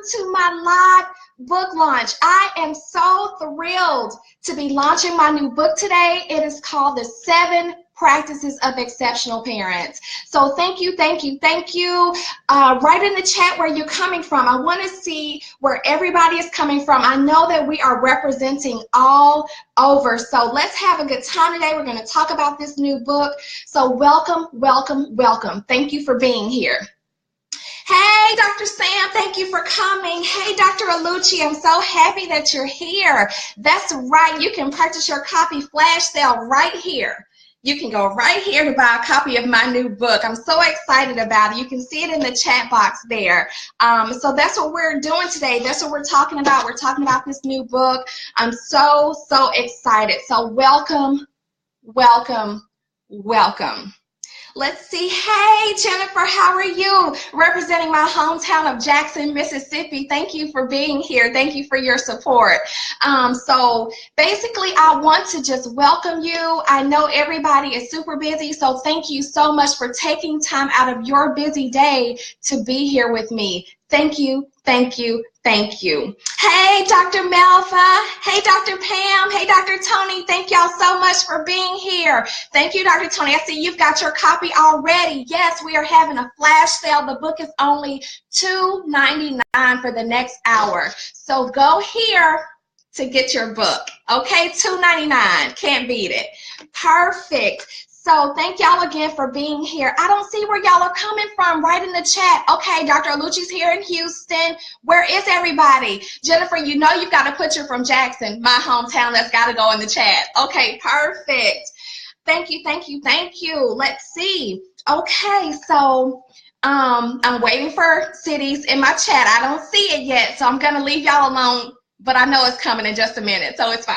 to my live book launch. I am so thrilled to be launching my new book today. It is called The 7 Practices of Exceptional Parents. So thank you, thank you, thank you. Write in the chat where you're coming from. I want to see where everybody is coming from. I know that we are representing all over. So let's have a good time today. We're going to talk about this new book. So welcome, welcome, welcome. Thank you for being here. Hey, Dr. Sam, thank you for coming. Hey, Dr. Alucci, I'm so happy that you're here. That's right. You can purchase your copy flash sale right here. You can go right here to buy a copy of my new book. I'm so excited about it. You can see it in the chat box there. So that's what we're doing today. That's what we're talking about. We're talking about this new book. I'm so, so excited. So welcome, welcome, welcome. Let's see. Hey, Jennifer, how are you? Representing my hometown of Jackson, Mississippi. Thank you for being here. Thank you for your support. So basically, I want to just welcome you. I know everybody is super busy, so thank you so much for taking time out of your busy day to be here with me. Thank you, thank you, thank you. Hey, Dr. Melfa. Hey, Dr. Pam. Hey, Dr. Tony. Thank y'all so much for being here. Thank you, Dr. Tony. I see you've got your copy already. Yes, we are having a flash sale. The book is only $2.99 for the next hour. So go here to get your book. Okay, $2.99. Can't beat it. Perfect. So thank y'all again for being here. I don't see where y'all are coming from. Right in the chat. Okay, Dr. Alucci's here in Houston. Where is everybody? Jennifer, you know you've got to put you're from Jackson, my hometown. That's got to go in the chat. Okay, perfect. Thank you, thank you, thank you. Let's see. Okay, so I'm waiting for cities in my chat. I don't see it yet, so I'm going to leave y'all alone. But I know it's coming in just a minute, so it's fine.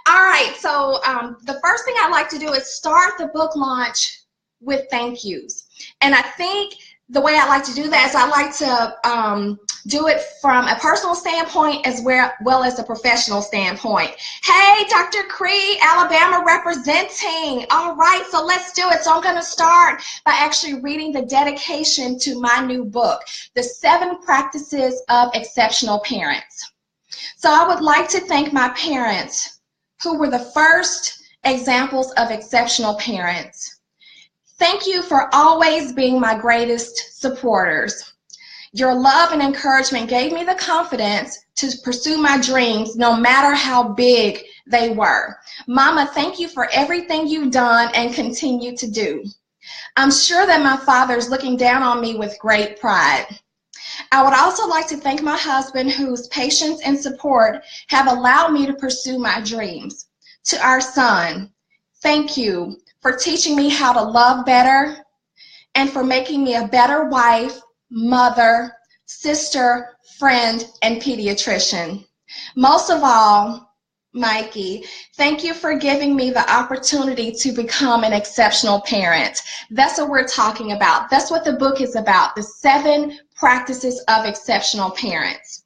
All right, so the first thing I like to do is start the book launch with thank yous. And I think the way I like to do that is I like to do it from a personal standpoint as well as a professional standpoint. Hey, Dr. Cree, Alabama representing. All right, so let's do it. So I'm going to start by actually reading the dedication to my new book, The 7 Practices of Exceptional Parents. So I would like to thank my parents who were the first examples of exceptional parents. Thank you for always being my greatest supporters. Your love and encouragement gave me the confidence to pursue my dreams no matter how big they were. Mama, thank you for everything you've done and continue to do. I'm sure that my father is looking down on me with great pride. I would also like to thank my husband whose patience and support have allowed me to pursue my dreams. To our son, thank you for teaching me how to love better and for making me a better wife, mother, sister, friend, and pediatrician. Most of all, Mikey, thank you for giving me the opportunity to become an exceptional parent. That's what we're talking about. That's what the book is about, the 7 Practices of Exceptional Parents.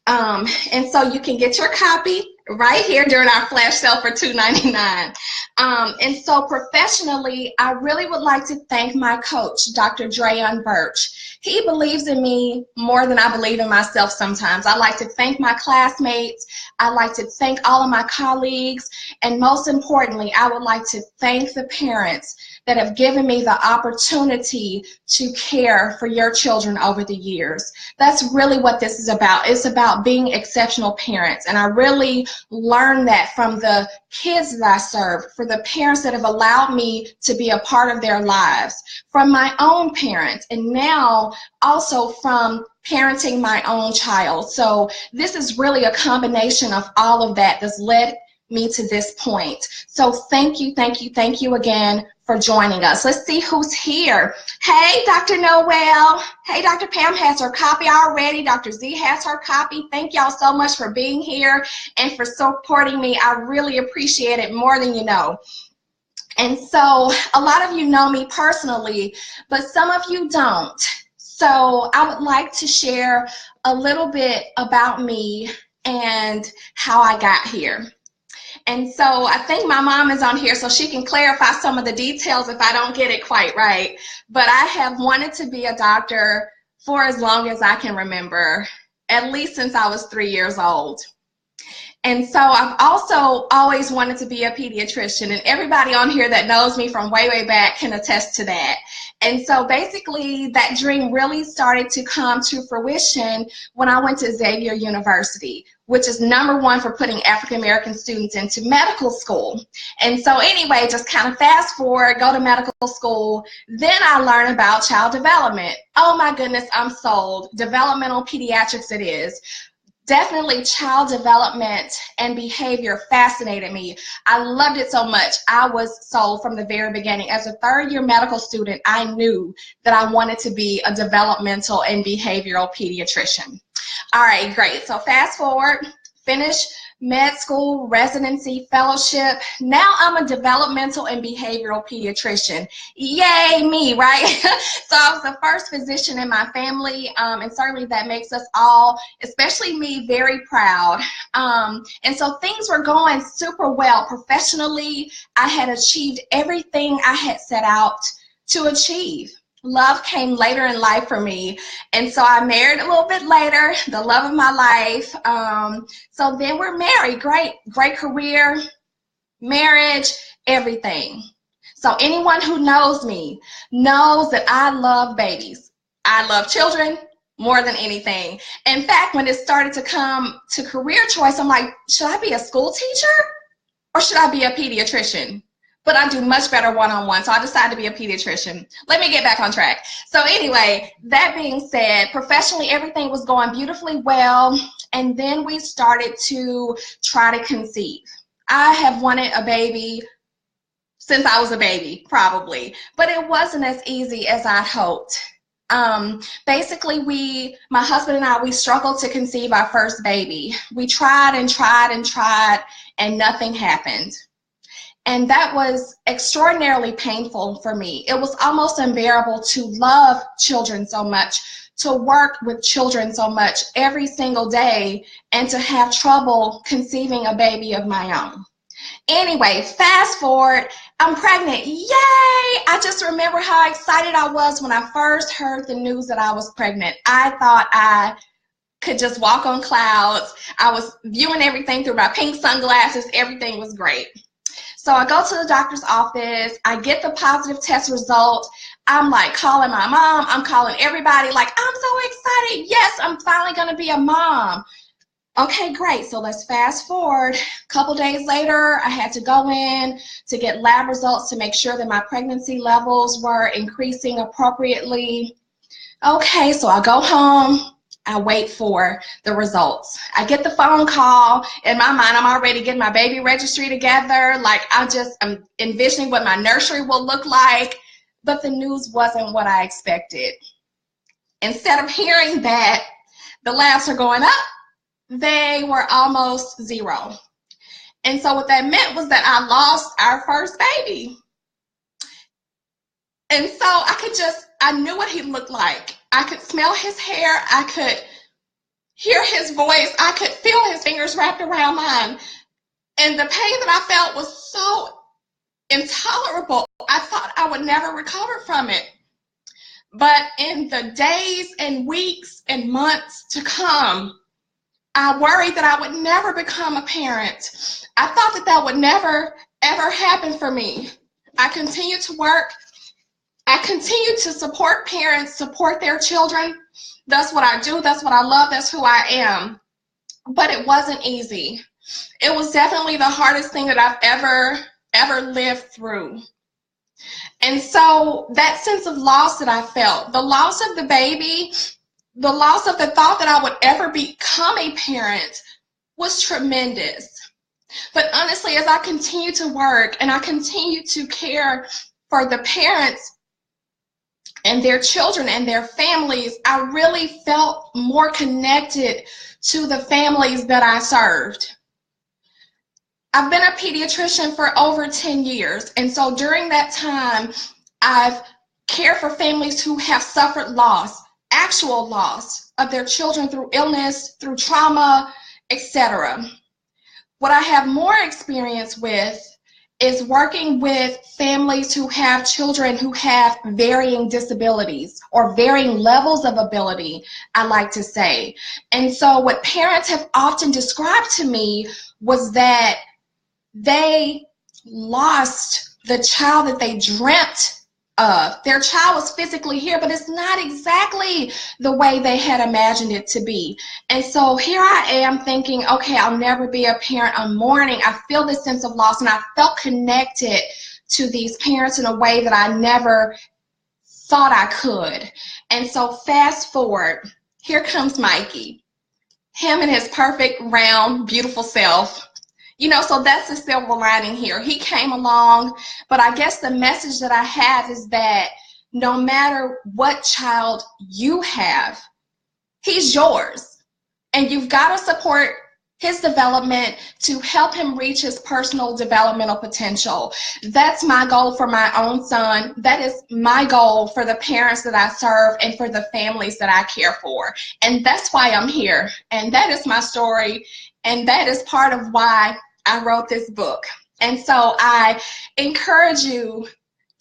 And so you can get your copy right here during our flash sale for $2.99. And so professionally, I really would like to thank my coach, Dr. Drayon Birch. He believes in me more than I believe in myself sometimes. I like to thank my classmates. I like to thank all of my colleagues. And most importantly, I would like to thank the parents that have given me the opportunity to care for your children over the years. That's really what this is about. It's about being exceptional parents. And I really learned that from the kids that I serve, for the parents that have allowed me to be a part of their lives, from my own parents, and now also from parenting my own child. So this is really a combination of all of that that's led me to this point. So thank you, thank you, thank you again for joining us. Let's see who's here. Hey, Dr. Noel. Hey, Dr. Pam has her copy already. Dr. Z has her copy. Thank y'all so much for being here and for supporting me. I really appreciate it more than you know. And so a lot of you know me personally, but some of you don't. So I would like to share a little bit about me and how I got here. And so I think my mom is on here so she can clarify some of the details if I don't get it quite right. But I have wanted to be a doctor for as long as I can remember. at least since I was 3 years old. And so I've also always wanted to be a pediatrician, and everybody on here that knows me from way, way back can attest to that. And so basically that dream really started to come to fruition when I went to Xavier University, which is #1 for putting African American students into medical school. And so anyway, just kind of fast forward, go to medical school, then I learn about child development. Oh my goodness, I'm sold. Developmental pediatrics it is. Definitely child development and behavior fascinated me. I loved it so much. I was sold from the very beginning. As a 3rd-year medical student, I knew that I wanted to be a developmental and behavioral pediatrician. All right, great. So fast forward, finish med school, residency, fellowship. Now I'm a developmental and behavioral pediatrician. Yay, me, right? So I was the first physician in my family, and certainly that makes us all, especially me, very proud. And so things were going super well. Professionally, I had achieved everything I had set out to achieve. Love came later in life for me, and so I married a little bit later, the love of my life. So then we're married. Great career, marriage, everything. So anyone who knows me knows that I love babies. I love children more than anything. In fact, when it started to come to career choice, I'm like, should I be a school teacher or should I be a pediatrician? But I do much better one-on-one, so I decided to be a pediatrician. Let me get back on track. So anyway, that being said, professionally, everything was going beautifully well, and then we started to try to conceive. I have wanted a baby since I was a baby, probably, but it wasn't as easy as I'd hoped. Basically, my husband and I, we struggled to conceive our first baby. We tried and tried and tried, and nothing happened. And that was extraordinarily painful for me. It was almost unbearable to love children so much, to work with children so much every single day, and to have trouble conceiving a baby of my own. Anyway, fast forward, I'm pregnant. Yay! I just remember how excited I was when I first heard the news that I was pregnant. I thought I could just walk on clouds. I was viewing everything through my pink sunglasses. Everything was great. So I go to the doctor's office, I get the positive test result. I'm like calling my mom, I'm calling everybody like, I'm so excited. Yes, I'm finally gonna be a mom. Okay, great, so let's fast forward. A couple days later, I had to go in to get lab results to make sure that my pregnancy levels were increasing appropriately. Okay, so I go home. I wait for the results. I get the phone call. In my mind, I'm already getting my baby registry together. Like I'm envisioning what my nursery will look like, but the news wasn't what I expected. Instead of hearing that the labs are going up, they were almost 0. And so what that meant was that I lost our first baby. And so I knew what he looked like. I could smell his hair. I could hear his voice. I could feel his fingers wrapped around mine. And the pain that I felt was so intolerable. I thought I would never recover from it. But in the days and weeks and months to come, I worried that I would never become a parent. I thought that would never, ever happen for me. I continued to work. I continue to support parents, support their children. That's what I do. That's what I love. That's who I am. But it wasn't easy. It was definitely the hardest thing that I've ever lived through. And so that sense of loss that I felt, the loss of the baby, the loss of the thought that I would ever become a parent was tremendous. But honestly, as I continue to work and I continue to care for the parents and their children and their families, I really felt more connected to the families that I served. I've been a pediatrician for over 10 years, and so during that time, I've cared for families who have suffered loss, actual loss of their children through illness, through trauma, etc. What I have more experience with is working with families who have children who have varying disabilities or varying levels of ability, I like to say. And so what parents have often described to me was that they lost the child that they dreamt of. Their child was physically here, but it's not exactly the way they had imagined it to be. And so here I am thinking, okay, I'll never be a parent. I'm mourning. I feel this sense of loss, and I felt connected to these parents in a way that I never thought I could. And so fast forward, here comes Mikey, him and his perfect, round, beautiful self. You know, so that's the silver lining here. He came along, but I guess the message that I have is that no matter what child you have, he's yours. And you've got to support his development to help him reach his personal developmental potential. That's my goal for my own son. That is my goal for the parents that I serve and for the families that I care for. And that's why I'm here. And that is my story. And that is part of why I wrote this book. And so I encourage you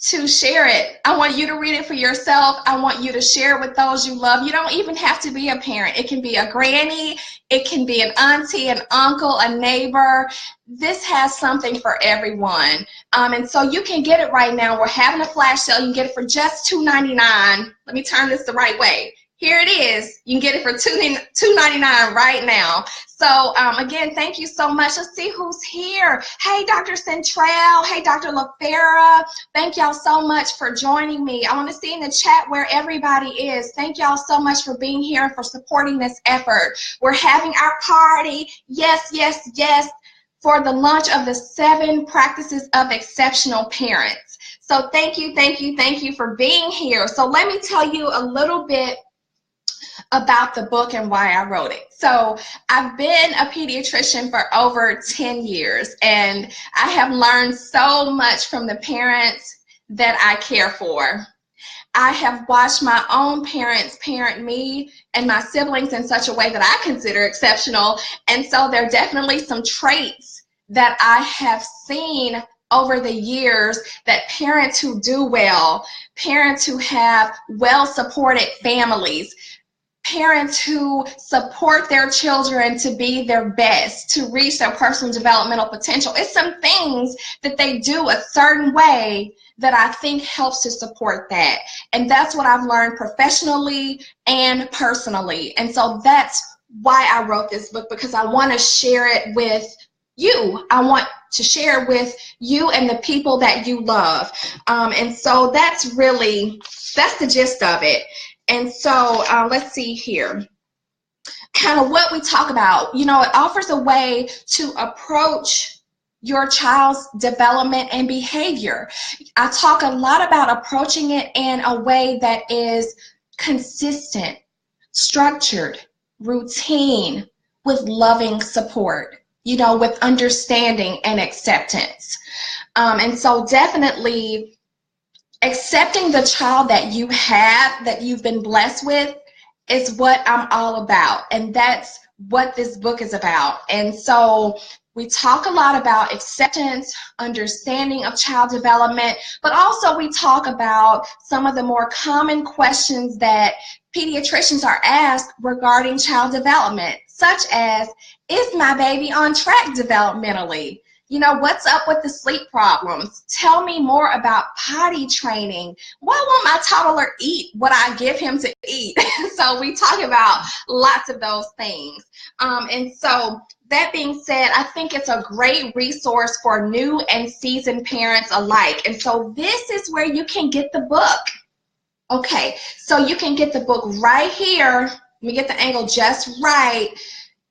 to share it. I want you to read it for yourself. I want you to share it with those you love. You don't even have to be a parent. It can be a granny. It can be an auntie, an uncle, a neighbor. This has something for everyone. And so you can get it right now. We're having a flash sale. You can get it for just $2.99. Let me turn this the right way. Here it is. You can get it for $2.99 right now. So again, thank you so much. Let's see who's here. Hey, Dr. Central. Hey, Dr. LaFera. Thank y'all so much for joining me. I want to see in the chat where everybody is. Thank y'all so much for being here and for supporting this effort. We're having our party. Yes, yes, yes, for the launch of the 7 Practices of Exceptional Parents. So thank you, thank you, thank you for being here. So let me tell you a little bit about the book and why I wrote it. So I've been a pediatrician for over 10 years, and I have learned so much from the parents that I care for. I have watched my own parents parent me and my siblings in such a way that I consider exceptional, and so there are definitely some traits that I have seen over the years that parents who do well, parents who have well-supported families, parents who support their children to be their best, to reach their personal developmental potential. It's some things that they do a certain way that I think helps to support that. And that's what I've learned professionally and personally. And so that's why I wrote this book, because I want to share it with you. I want to share with you and the people that you love. And so that's the gist of it. And so let's see here, kind of what we talk about. You know, it offers a way to approach your child's development and behavior. I talk a lot about approaching it in a way that is consistent, structured, routine, with loving support, you know, with understanding and acceptance. And so definitely accepting the child that you have, that you've been blessed with, is what I'm all about. And that's what this book is about. And so we talk a lot about acceptance, understanding of child development, but also we talk about some of the more common questions that pediatricians are asked regarding child development, such as, is my baby on track developmentally? You know, what's up with the sleep problems? Tell me more about potty training. Why won't my toddler eat what I give him to eat? So we talk about lots of those things. And so that being said, I think it's a great resource for new and seasoned parents alike. And so this is where you can get the book. Okay, so you can get the book right here. Let me get the angle just right.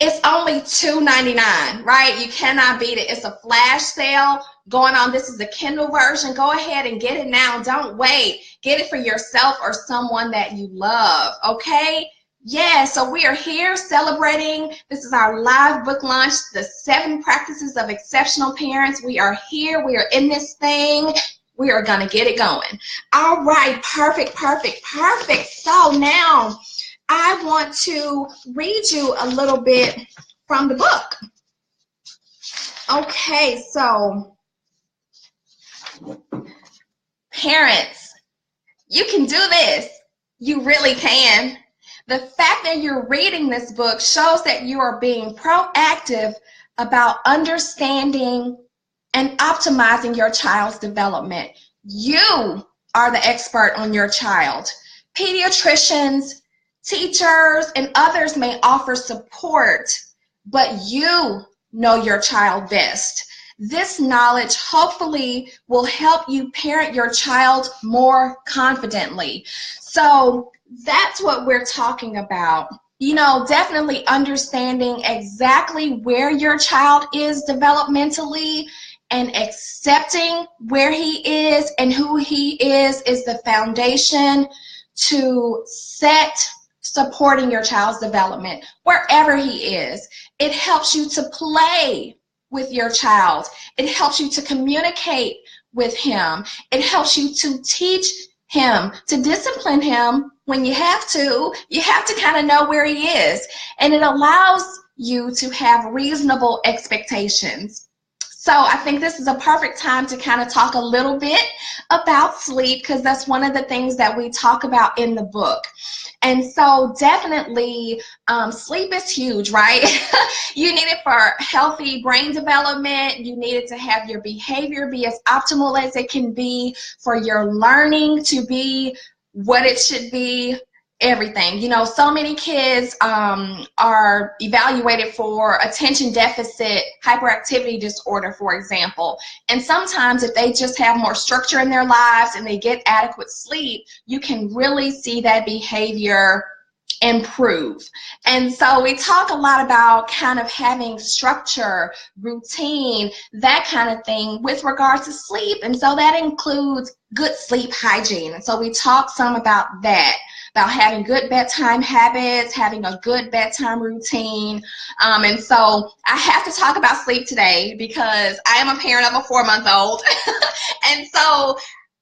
It's only $2.99, right? You cannot beat it. It's a flash sale going on. This is the Kindle version. Go ahead and get it now. Don't wait. Get it for yourself or someone that you love, okay? Yeah, so we are here celebrating. This is our live book launch, the 7 Practices of Exceptional Parents. We are here. We are in this thing. We are going to get it going. All right, perfect, perfect, perfect. So now I want to read you a little bit from the book. Okay, so Parents, you can do this. You really can. The fact that you're reading this book shows that you are being proactive about understanding and optimizing your child's development. You are the expert on your child. Pediatricians, teachers, and others may offer support, but you know your child best. This knowledge hopefully will help you parent your child more confidently. So that's what we're talking about. You know, definitely understanding exactly where your child is developmentally and accepting where he is and who he is the foundation to set supporting your child's development wherever he is. It helps you to play with your child. It helps you to communicate with him. It helps you to teach him, to discipline him when you have to. You have to kind of know where he is. And it allows you to have reasonable expectations. So I think this is a perfect time to kind of talk a little bit about sleep, because that's one of the things that we talk about in the book. And so definitely sleep is huge, right? You need it for healthy brain development. You need it to have your behavior be as optimal as it can be, for your learning to be what it should be. Everything. You know, so many kids are evaluated for attention deficit hyperactivity disorder, for example. And sometimes if they just have more structure in their lives and they get adequate sleep, you can really see that behavior improve. And so we talk a lot about kind of having structure, routine, that kind of thing with regard to sleep. And so that includes good sleep hygiene. And so we talk some about that, about having good bedtime habits, having a good bedtime routine. And so I have to talk about sleep today because I am a parent of a 4-month-old. And so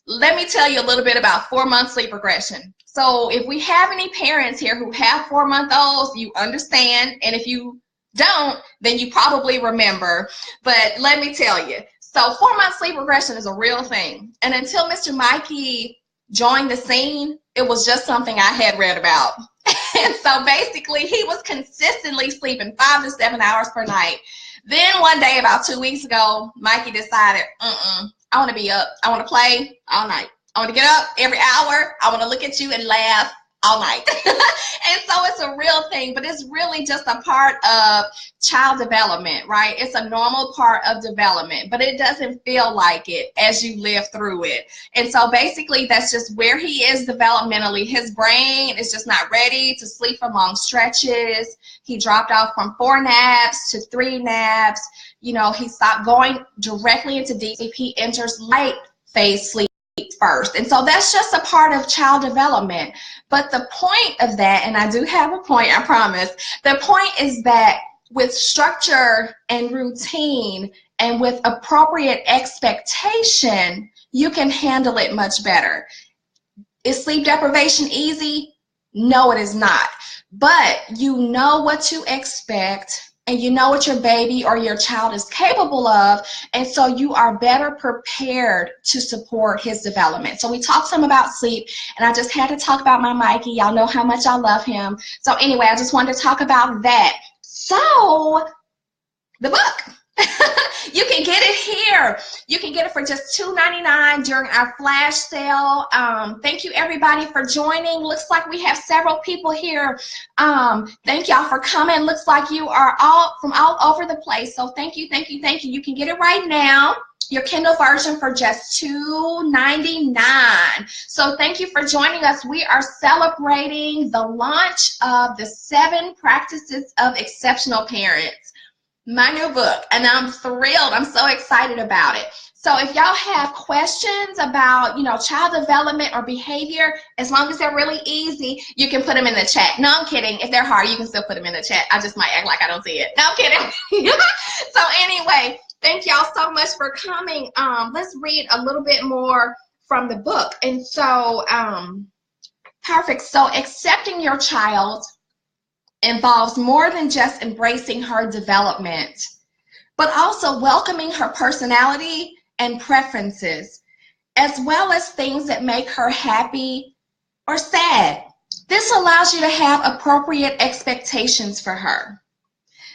let me tell you a little bit about 4-month sleep regression. So if we have any parents here who have 4-month-olds, you understand. And if you don't, then you probably remember. But let me tell you. So 4-month sleep regression is a real thing. And until Mr. Mikey joined the scene, it was just something I had read about. And so basically he was consistently sleeping 5 to 7 hours per night. Then one day about 2 weeks ago, Mikey decided, I want to be up. I want to play all night. I want to get up every hour. I want to look at you and laugh all night. And so it's a real thing, but it's really just a part of child development, right? It's a normal part of development, but it doesn't feel like it as you live through it. And so basically that's just where he is developmentally. His brain is just not ready to sleep for long stretches. He dropped off from 4 naps to 3 naps. You know, he stopped going directly into deep sleep. He enters light phase sleep first. And so that's just a part of child development. But the point of that, and I do have a point, I promise, the point is that with structure and routine and with appropriate expectation, you can handle it much better. Is sleep deprivation easy? No, it is not. But you know what to expect, and you know what your baby or your child is capable of, and so you are better prepared to support his development. So we talked some about sleep, and I just had to talk about my Mikey. Y'all know how much I love him. So anyway, I just wanted to talk about that. So the book. You can get it here. You can get it for just $2.99 during our flash sale. Thank you everybody for joining. Looks like we have several people here. Thank y'all for coming. Looks like you are all from all over the place. So thank you, thank you, thank you. You can get it right now, your Kindle version, for just $2.99. So thank you for joining us. We are celebrating the launch of the 7 Practices of Exceptional Parents, my new book, and I'm thrilled. I'm so excited about it. So if y'all have questions about, you know, child development or behavior, as long as they're really easy, you can put them in the chat. No, I'm kidding. If they're hard, you can still put them in the chat. I just might act like I don't see it. No, I'm kidding. So anyway, thank y'all so much for coming. Let's read a little bit more from the book. And so, perfect. So accepting your child involves more than just embracing her development, but also welcoming her personality and preferences. as well as things that make her happy or sad. This allows you to have appropriate expectations for her.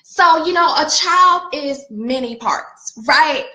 So, you know, a child is many parts, right?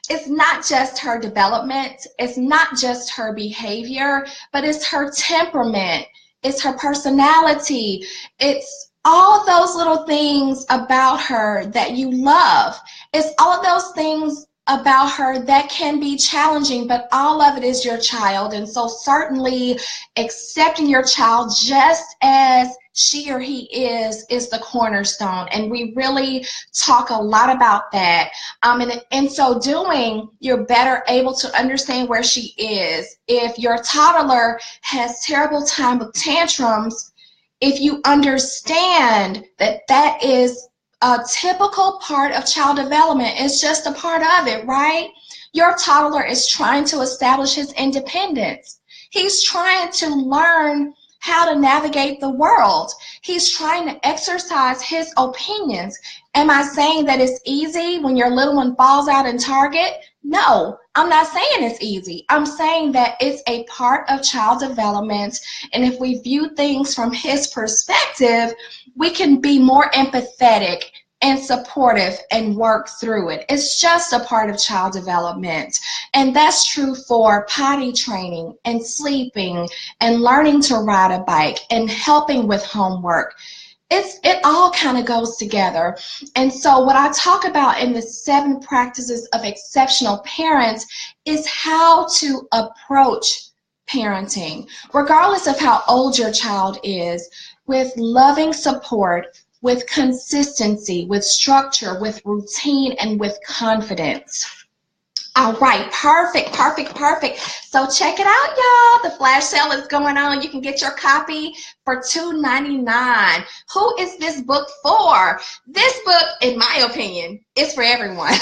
It's not just her development, it's not just her behavior, but it's her temperament, it's her personality, it's all of those little things about her that you love. It's all of those things about her that can be challenging, but all of it is your child. And so certainly accepting your child just as she or he is the cornerstone. And we really talk a lot about that. And in so doing, you're better able to understand where she is. If your toddler has terrible time with tantrums, if you understand that that is a typical part of child development, it's just a part of it, right? Your toddler is trying to establish his independence. He's trying to learn how to navigate the world. He's trying to exercise his opinions. Am I saying that it's easy when your little one falls out in Target? No, I'm not saying it's easy. I'm saying that it's a part of child development. And if we view things from his perspective, we can be more empathetic and supportive and work through it. It's just a part of child development. And that's true for potty training and sleeping and learning to ride a bike and helping with homework. It all kind of goes together. And so what I talk about in the 7 practices of exceptional parents is how to approach parenting, regardless of how old your child is, with loving support, with consistency, with structure, with routine, and with confidence. All right, perfect. So check it out, y'all. The flash sale is going on. You can get your copy for $2.99. Who is this book for? This book, in my opinion, is for everyone.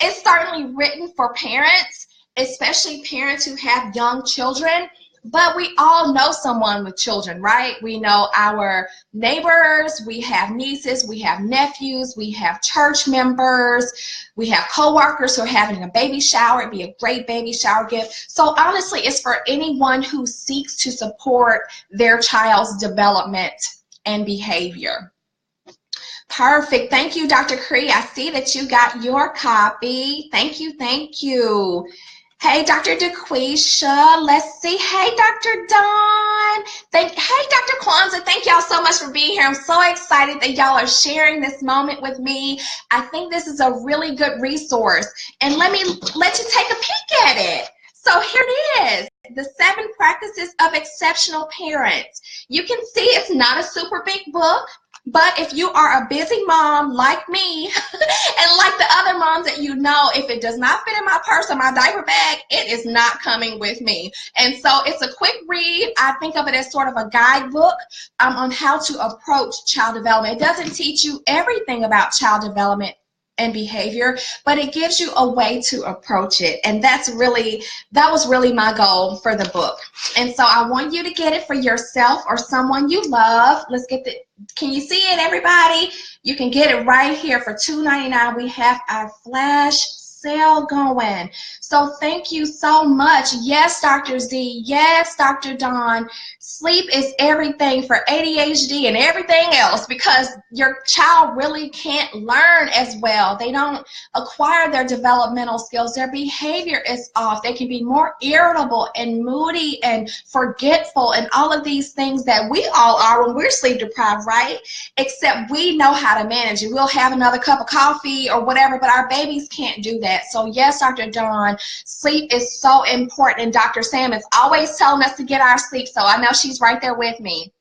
It's certainly written for parents, especially parents who have young children. But we all know someone with children, right? We know our neighbors, we have nieces, we have nephews, we have church members, we have coworkers who are having a baby shower. It'd be a great baby shower gift. So honestly, it's for anyone who seeks to support their child's development and behavior. Perfect. Thank you, Dr. Cree. I see that you got your copy. Thank you. Hey, Dr. DeQuisha, let's see. Hey, Dr. Dawn. Hey, Dr. Kwanzaa, thank y'all so much for being here. I'm so excited that y'all are sharing this moment with me. I think this is a really good resource. And let me let you take a peek at it. So here it is, the 7 practices of exceptional parents. You can see it's not a super big book. But if you are a busy mom like me and like the other moms that you know, if it does not fit in my purse or my diaper bag, it is not coming with me. And so it's a quick read. I think of it as sort of a guidebook on how to approach child development. It doesn't teach you everything about child development and behavior, but it gives you a way to approach it. And that was really my goal for the book. And so I want you to get it for yourself or someone you love. Can you see it, everybody? You can get it right here for $2.99. We have our flash sale going. So thank you so much. Yes, Dr. Z. Yes, Dr. Dawn. Sleep is everything for ADHD and everything else because your child really can't learn as well. They don't acquire their developmental skills. Their behavior is off. They can be more irritable and moody and forgetful and all of these things that we all are when we're sleep deprived, right? Except we know how to manage it. We'll have another cup of coffee or whatever, but our babies can't do that. So yes, Dr. Dawn, sleep is so important, and Dr. Sam is always telling us to get our sleep, so I know she's right there with me.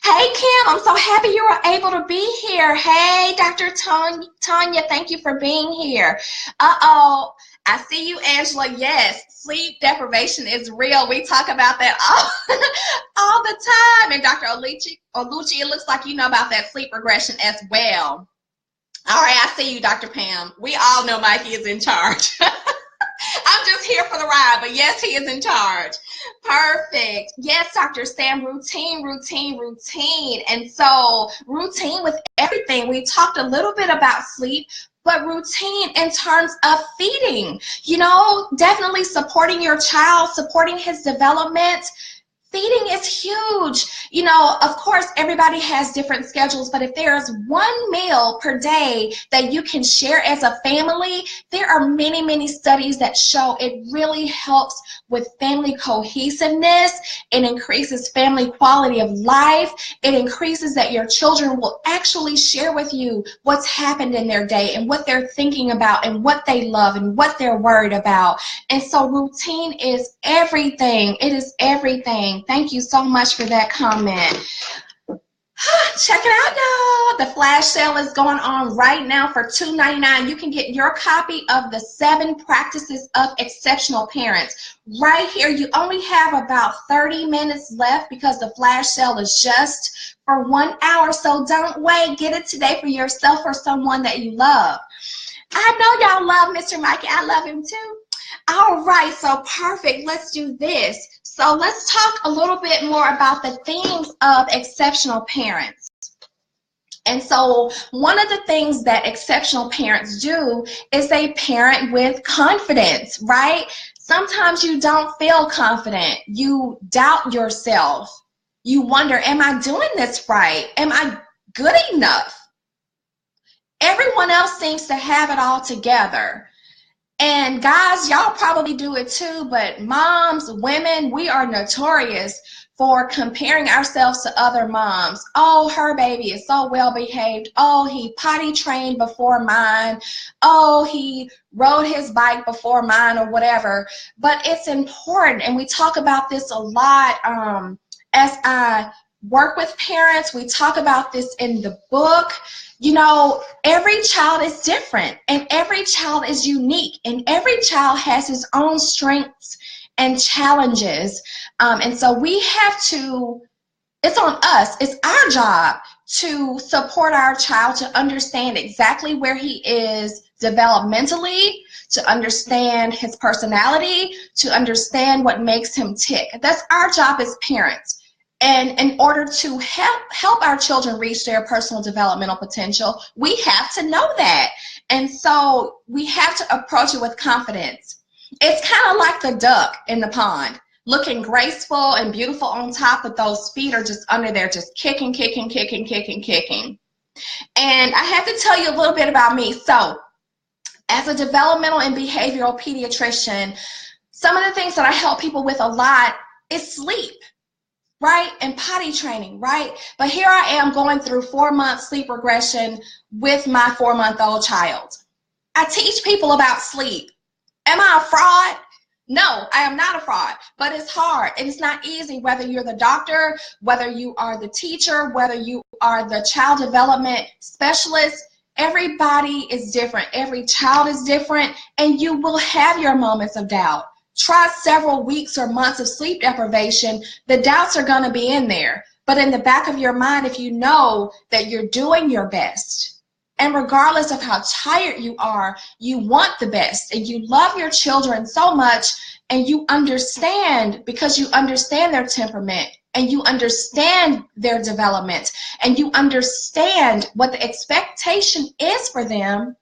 Hey, Kim, I'm so happy you were able to be here. Hey, Dr. Tanya, thank you for being here. Uh-oh, I see you, Angela. Yes, sleep deprivation is real. We talk about that all the time. And Dr. Oluchi, it looks like you know about that sleep regression as well. All right, I see you, Dr. Pam. We all know Mikey is in charge. I'm just here for the ride, but yes, he is in charge. Perfect. Yes, Dr. Sam, routine. And so routine with everything. We talked a little bit about sleep, but routine in terms of feeding. You know, definitely supporting your child, supporting his development. Feeding is huge. You know, of course, everybody has different schedules, but if there's one meal per day that you can share as a family, there are many, many studies that show it really helps with family cohesiveness. It increases family quality of life. It increases that your children will actually share with you what's happened in their day and what they're thinking about and what they love and what they're worried about. And so routine is everything. It is everything. Thank you so much for that comment. Check it out, y'all. The flash sale is going on right now for $2.99. You can get your copy of the 7 Practices of Exceptional Parents right here. You only have about 30 minutes left because the flash sale is just for 1 hour. So don't wait. Get it today for yourself or someone that you love. I know y'all love Mr. Mikey. I love him too. All right, so perfect. Let's do this. So let's talk a little bit more about the themes of exceptional parents. And so one of the things that exceptional parents do is they parent with confidence, right? Sometimes you don't feel confident. You doubt yourself. You wonder, am I doing this right? Am I good enough? Everyone else seems to have it all together. And guys, y'all probably do it too, but moms, women, we are notorious for comparing ourselves to other moms. Oh, her baby is so well behaved. Oh, he potty trained before mine. Oh, he rode his bike before mine, or whatever. But it's important, and we talk about this a lot as I work with parents. We talk about this in the book. You know, every child is different, and every child is unique, and every child has his own strengths and challenges. And so we have to, it's on us, it's our job to support our child to understand exactly where he is developmentally, to understand his personality, to understand what makes him tick. That's our job as parents. And in order to help our children reach their personal developmental potential, we have to know that. And so we have to approach it with confidence. It's kind of like the duck in the pond, looking graceful and beautiful on top, but those feet are just under there, just kicking, kicking, kicking, kicking, kicking. And I have to tell you a little bit about me. So as a developmental and behavioral pediatrician, some of the things that I help people with a lot is sleep, right? And potty training, right? But here I am going through 4-month sleep regression with my 4-month-old child. I teach people about sleep. Am I a fraud? No, I am not a fraud, but it's hard and it's not easy, whether you're the doctor, whether you are the teacher, whether you are the child development specialist. Everybody is different. Every child is different, and you will have your moments of doubt. Try several weeks or months of sleep deprivation, the doubts are going to be in there. But in the back of your mind, if you know that you're doing your best, and regardless of how tired you are, you want the best, and you love your children so much, and you understand, because you understand their temperament, and you understand their development, and you understand what the expectation is for them,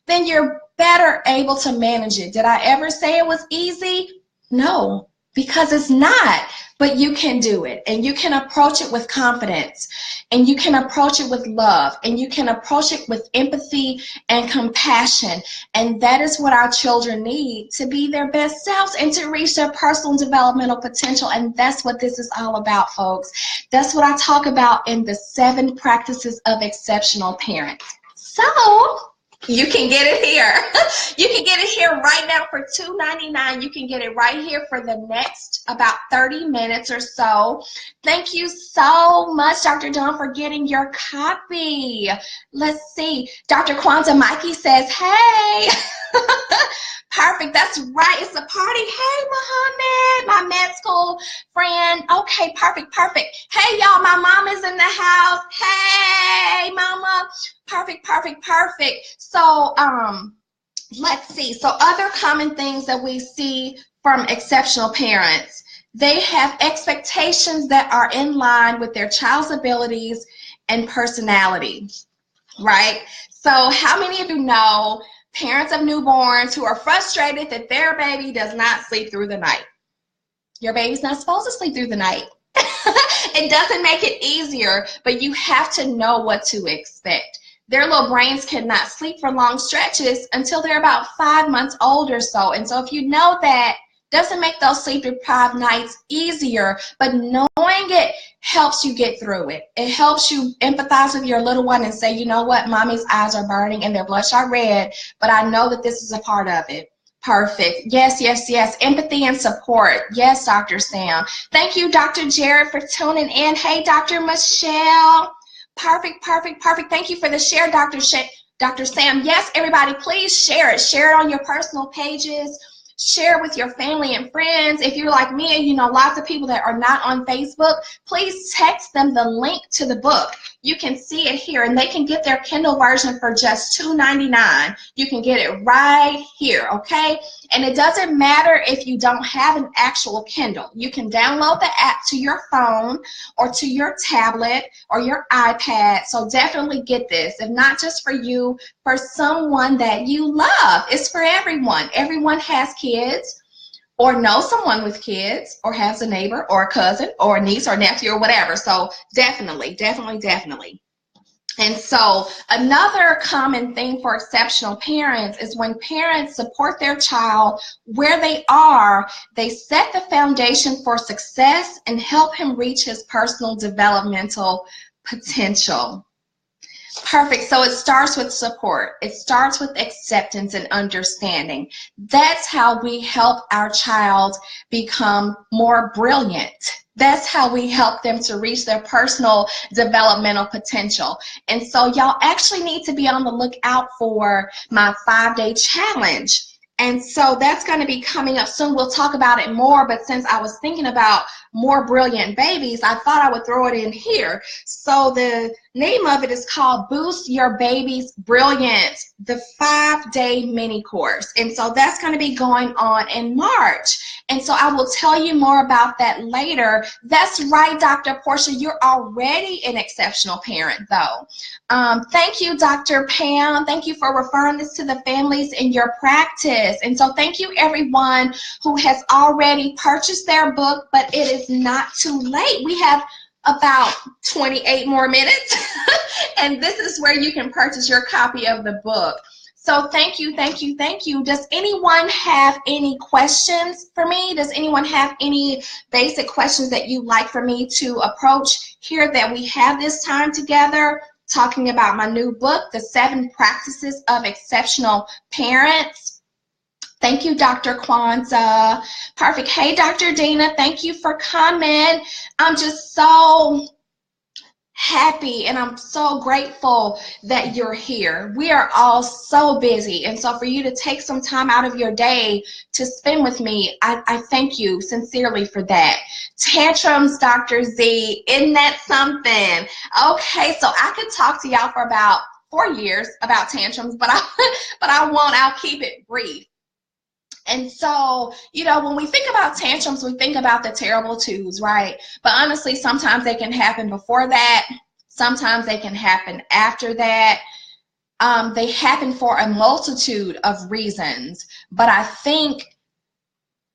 then you're better able to manage it. Did I ever say it was easy? No, because it's not. But you can do it, and you can approach it with confidence, and you can approach it with love, and you can approach it with empathy and compassion. And that is what our children need to be their best selves and to reach their personal developmental potential. And that's what this is all about, folks. That's what I talk about in the 7 Practices of Exceptional Parents. So you can get it here. You can get it here right now for $2.99. You can get it right here for the next about 30 minutes or so. Thank you so much, Dr. Dawn, for getting your copy. Let's see. Dr. Kwanzaa Mikey says, hey. Perfect. That's right. It's a party. Hey, Muhammad, my med school friend. Okay, perfect, perfect. Hey, y'all, my mom is in the house. Hey, mama. Perfect, perfect, perfect. So, let's see. So, other common things that we see from exceptional parents, they have expectations that are in line with their child's abilities and personality. right? So how many of you know parents of newborns who are frustrated that their baby does not sleep through the night? Your baby's not supposed to sleep through the night. It doesn't make it easier, but you have to know what to expect. Their little brains cannot sleep for long stretches until they're about 5 months old or so. And so if you know that, doesn't make those sleep deprived nights easier, but knowing it helps you get through it. It helps you empathize with your little one and say, you know what, mommy's eyes are burning and their bloodshot red, but I know that this is a part of it. Perfect. Yes, yes, yes. Empathy and support. Yes, Dr. Sam. Thank you, Dr. Jared, for tuning in. Hey, Dr. Michelle. Perfect, perfect, perfect. Thank you for the share, Dr. Sam. Yes, everybody, please share it. Share it on your personal pages. Share with your family and friends. If you're like me and you know lots of people that are not on Facebook, please text them the link to the book. You can see it here, and they can get their Kindle version for just $2.99. You can get it right here, okay? And it doesn't matter if you don't have an actual Kindle. You can download the app to your phone or to your tablet or your iPad, so definitely get this. If not just for you, for someone that you love. It's for everyone. Everyone has kids, or knows someone with kids, or has a neighbor or a cousin or a niece or nephew or whatever. So definitely, definitely, definitely. And so another common thing for exceptional parents is when parents support their child where they are, they set the foundation for success and help him reach his personal developmental potential. Perfect. So it starts with support. It starts with acceptance and understanding. That's how we help our child become more brilliant. That's how we help them to reach their personal developmental potential. And so y'all actually need to be on the lookout for my 5-day challenge. And so that's going to be coming up soon. We'll talk about it more, but since I was thinking about more brilliant babies, I thought I would throw it in here. So the name of it is called Boost Your Baby's Brilliance, the 5-day mini course. And so that's going to be going on in March. And so I will tell you more about that later. That's right, Dr. Portia, you're already an exceptional parent, though. Thank you, Dr. Pam. Thank you for referring this to the families in your practice. And so thank you, everyone who has already purchased their book, but it is not too late. We have about 28 more minutes, and this is where you can purchase your copy of the book. So thank you, thank you, thank you. Does anyone have any questions for me? Does anyone have any basic questions that you'd like for me to approach here that we have this time together talking about my new book, The 7 Practices of Exceptional Parents? Thank you, Dr. Kwanzaa. Perfect. Hey, Dr. Dina, thank you for coming. I'm just so happy and I'm so grateful that you're here. We are all so busy, and so for you to take some time out of your day to spend with me, I thank you sincerely for that. Tantrums, Dr. Z, isn't that something? Okay, so I could talk to y'all for about 4 years about tantrums, but I won't. I'll keep it brief. And so, you know, when we think about tantrums, we think about the terrible twos, right? But honestly, sometimes they can happen before that. Sometimes they can happen after that. They happen for a multitude of reasons. But I think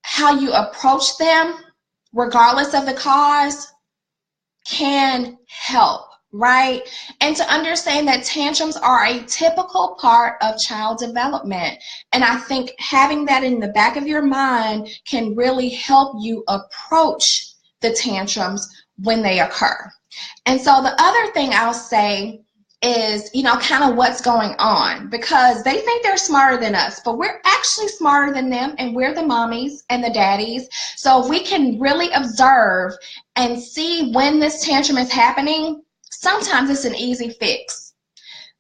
how you approach them, regardless of the cause, can help. Right? And to understand that tantrums are a typical part of child development. And I think having that in the back of your mind can really help you approach the tantrums when they occur. And so the other thing I'll say is, you know, kind of what's going on, because they think they're smarter than us, but we're actually smarter than them, and we're the mommies and the daddies. So we can really observe and see when this tantrum is happening. Sometimes it's an easy fix.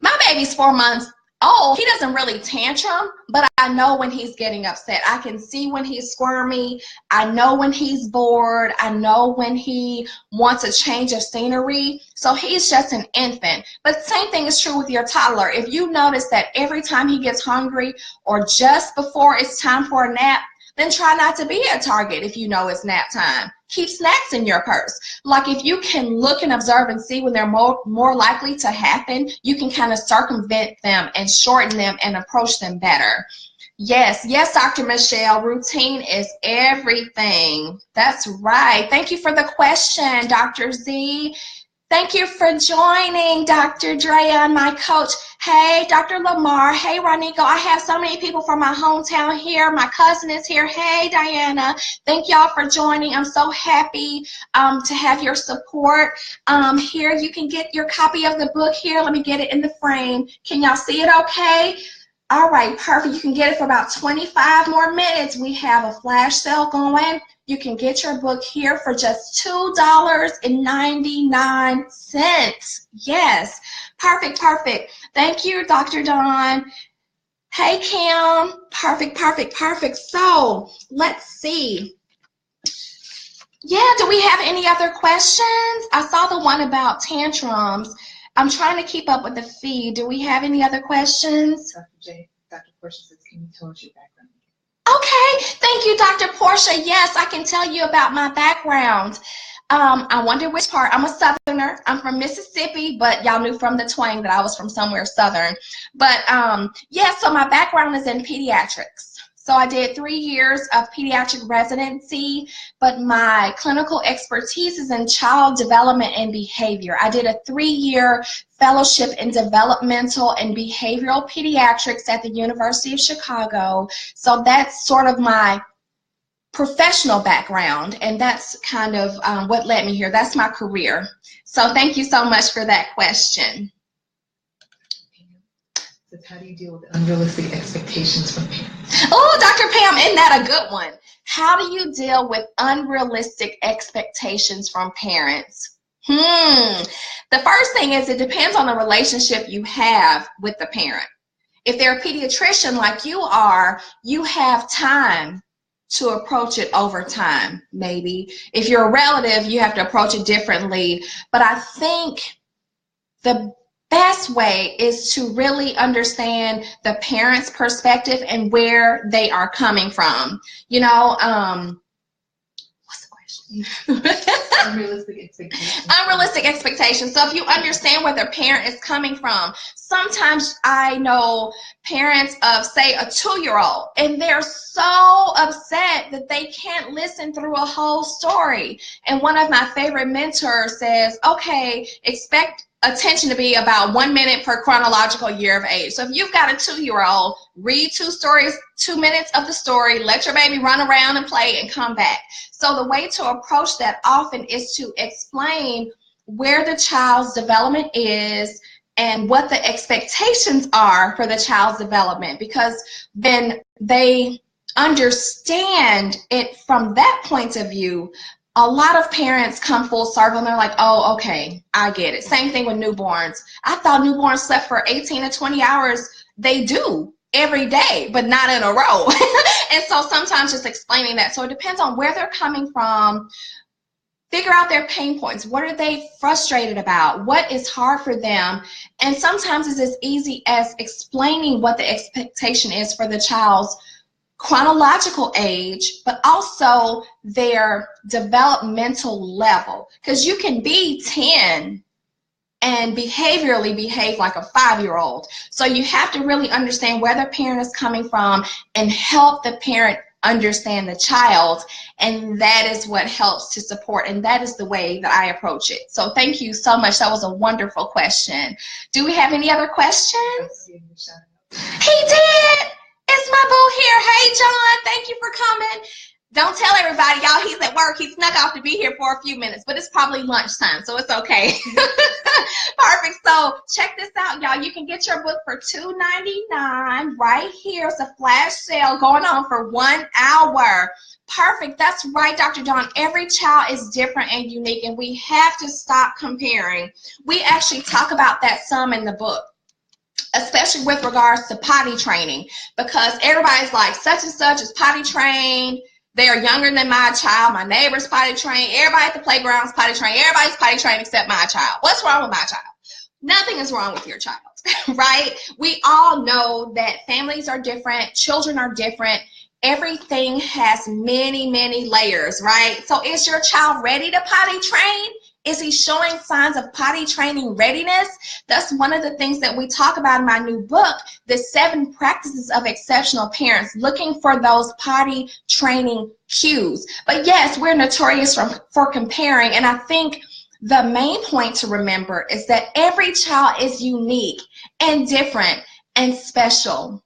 My baby's 4 months old. He doesn't really tantrum, but I know when he's getting upset. I can see when he's squirmy. I know when he's bored. I know when he wants a change of scenery. So he's just an infant. But same thing is true with your toddler. If you notice that every time he gets hungry or just before it's time for a nap, then try not to be at Target if you know it's nap time. keep snacks in your purse. Like if you can look and observe and see when they're more likely to happen, you can kind of circumvent them and shorten them and approach them better. Yes, yes, Dr. Michelle, routine is everything. That's right. Thank you for the question, Dr. Z. Thank you for joining, Dr. Drea, my coach. Hey, Dr. Lamar. Hey, Ronico. I have so many people from my hometown here. My cousin is here. Hey, Diana. Thank y'all for joining. I'm so happy to have your support. Here, you can get your copy of the book here. Let me get it in the frame. Can y'all see it okay? All right, perfect. You can get it for about 25 more minutes. We have a flash sale going. You can get your book here for just $2.99. Yes, perfect, perfect. Thank you, Dr. Dawn. Hey, Kim. Perfect, perfect, perfect. So let's see. Yeah, do we have any other questions? I saw the one about tantrums. I'm trying to keep up with the feed. Do we have any other questions? Dr. Portia says, can you tell us your background? Okay, thank you, Dr. Portia. Yes, I can tell you about my background. I wonder which part. I'm a Southerner. I'm from Mississippi, but y'all knew from the twang that I was from somewhere Southern. But yeah, so my background is in pediatrics. So I did 3 years of pediatric residency, but my clinical expertise is in child development and behavior. I did a 3-year fellowship in developmental and behavioral pediatrics at the University of Chicago. So that's sort of my professional background, and that's kind of what led me here. That's my career. So thank you so much for that question. How do you deal with unrealistic expectations from parents? Oh, Dr. Pam, isn't that a good one? How do you deal with unrealistic expectations from parents? The first thing is it depends on the relationship you have with the parent. If they're a pediatrician like you are, you have time to approach it over time, maybe. If you're a relative, you have to approach it differently. But I think the best way is to really understand the parent's perspective and where they are coming from. You know, what's the question? Unrealistic expectations. Unrealistic expectations. So if you understand where the parent is coming from, sometimes I know parents of, say, a 2-year-old, and they're so upset that they can't listen through a whole story. And one of my favorite mentors says, okay, expect attention to be about 1 minute per chronological year of age. So if you've got a 2-year-old, read 2 stories, 2 minutes of the story, let your baby run around and play and come back. So the way to approach that often is to explain where the child's development is and what the expectations are for the child's development, because then they understand it from that point of view. A lot of parents come full circle and they're like, oh, okay, I get it. Same thing with newborns. I thought newborns slept for 18 to 20 hours. They do every day, but not in a row. And so sometimes just explaining that. So it depends on where they're coming from. Figure out their pain points. What are they frustrated about? What is hard for them? And sometimes it's as easy as explaining what the expectation is for the child's chronological age, but also their developmental level. Because you can be 10 and behaviorally behave like a 5-year-old. So you have to really understand where the parent is coming from and help the parent understand the child, and that is what helps to support, and that is the way that I approach it. So thank you so much. That was a wonderful question. Do we have any other questions? He did. It's my boo here. Hey, John, thank you for coming. Don't tell everybody, y'all, he's at work. He snuck off to be here for a few minutes, but it's probably lunchtime, so it's okay. Perfect. So check this out, y'all. You can get your book for $2.99 right here. It's a flash sale going on for 1 hour. Perfect. That's right, Dr. Dawn. Every child is different and unique, and we have to stop comparing. We actually talk about that some in the book, especially with regards to potty training, because everybody's like, such and such is potty trained. They are younger than my child. My neighbor's potty trained. Everybody at the playground's potty trained. Everybody's potty trained except my child. What's wrong with my child? Nothing is wrong with your child, right? We all know that families are different. Children are different. everything has many, many layers, right? So is your child ready to potty train? Is he showing signs of potty training readiness? That's one of the things that we talk about in my new book, the 7 practices of exceptional parents, looking for those potty training cues. But yes, we're notorious for comparing, and I think the main point to remember is that every child is unique and different and special.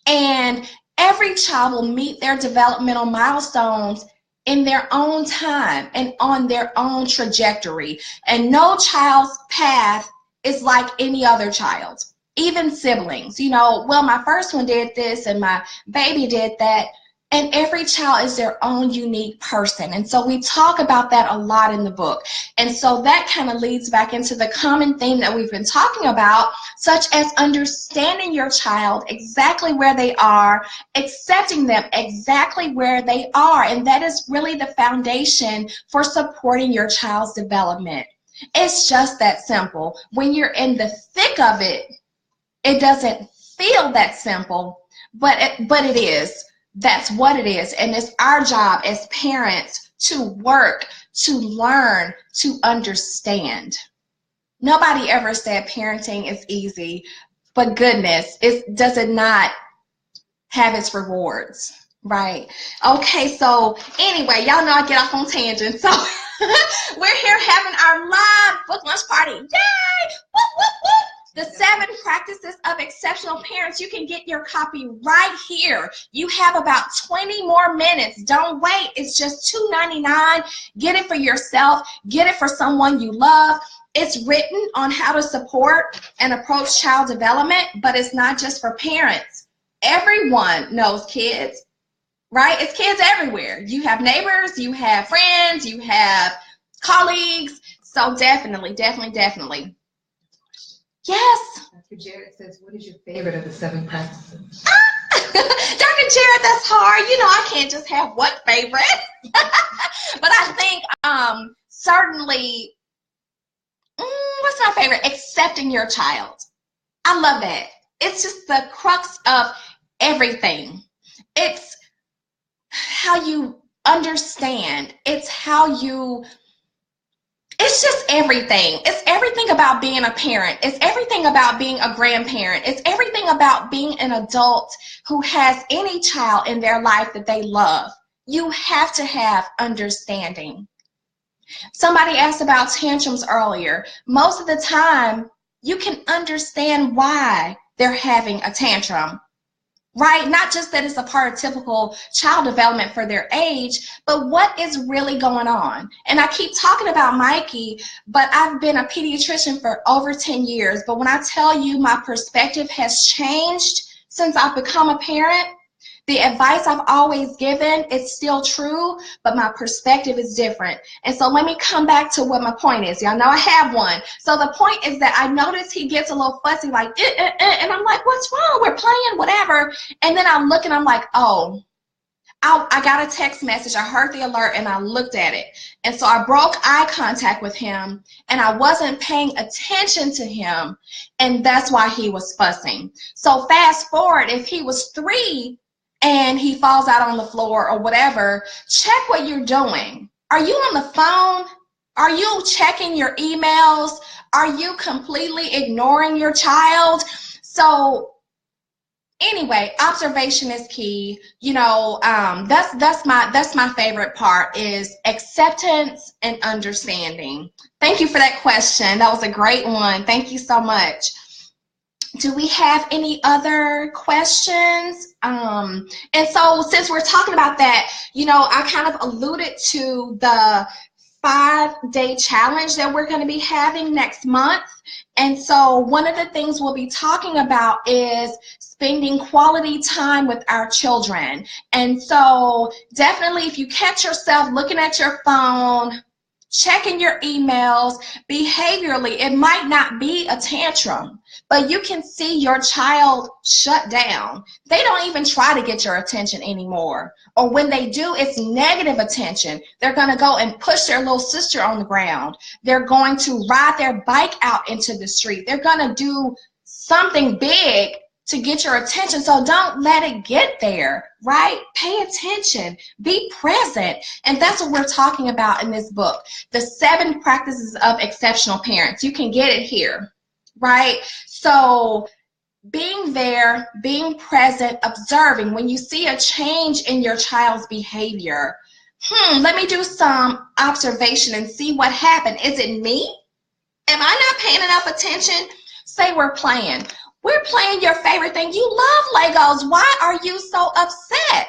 And every child will meet their developmental milestones in their own time and on their own trajectory. And no child's path is like any other child, even siblings. You know, well, my first one did this and my baby did that. And every child is their own unique person. And so we talk about that a lot in the book. And so that kind of leads back into the common theme that we've been talking about, such as understanding your child exactly where they are, accepting them exactly where they are. And that is really the foundation for supporting your child's development. It's just that simple. When you're in the thick of it, it doesn't feel that simple, but it is. That's what it is. And it's our job as parents to work, to learn, to understand. Nobody ever said parenting is easy, but goodness, does it not have its rewards, right? Okay, so anyway, y'all know I get off on tangents. So we're here having our live book lunch party. Yay! Woo, woo, woo! The 7 practices of exceptional parents. You can get your copy right here. You have about 20 more minutes. Don't wait. It's just $2.99. Get it for yourself. Get it for someone you love. It's written on how to support and approach child development, but it's not just for parents. Everyone knows kids, right? It's kids everywhere. You have neighbors, you have friends, you have colleagues. So definitely, definitely, definitely. Yes. Dr. Jared says, what is your favorite of the 7 practices? Dr. Jared, that's hard. You know, I can't just have one favorite. But I think certainly, what's my favorite? Accepting your child. I love that. It's just the crux of everything. It's how you understand. It's how you... It's just everything. It's everything about being a parent. It's everything about being a grandparent. It's everything about being an adult who has any child in their life that they love. You have to have understanding. Somebody asked about tantrums earlier. Most of the time, you can understand why they're having a tantrum. Right? Not just that it's a part of typical child development for their age, but what is really going on. And I keep talking about Mikey, but I've been a pediatrician for over 10 years. But when I tell you my perspective has changed since I've become a parent, the advice I've always given is still true, but my perspective is different. And so let me come back to what my point is. Y'all know I have one. So the point is that I notice he gets a little fussy, like, and I'm like, what's wrong? We're playing, whatever. And then I look and I'm like, oh, I got a text message. I heard the alert and I looked at it. And so I broke eye contact with him and I wasn't paying attention to him. And that's why he was fussing. So fast forward, if he was 3, and he falls out on the floor or whatever, check what you're doing. Are you on the phone? Are you checking your emails? Are you completely ignoring your child? So anyway, observation is key. You know, that's my favorite part is acceptance and understanding. Thank you for that question. That was a great one. Thank you so much. Do we have any other questions? And so since we're talking about that, you know, I kind of alluded to the 5-day challenge that we're going to be having next month. And so one of the things we'll be talking about is spending quality time with our children. And so definitely if you catch yourself looking at your phone, checking your emails, behaviorally, it might not be a tantrum, but you can see your child shut down. They don't even try to get your attention anymore. Or when they do, it's negative attention. They're going to go and push their little sister on the ground. They're going to ride their bike out into the street. They're going to do something big to get your attention. So don't let it get there, right? Pay attention, be present. And that's what we're talking about in this book, the 7 practices of exceptional parents. You can get it here, right? So being there, being present, observing. When you see a change in your child's behavior, let me do some observation and see what happened. Is it me? Am I not paying enough attention? Say we're playing. We're playing your favorite thing. You love Legos. Why are you so upset?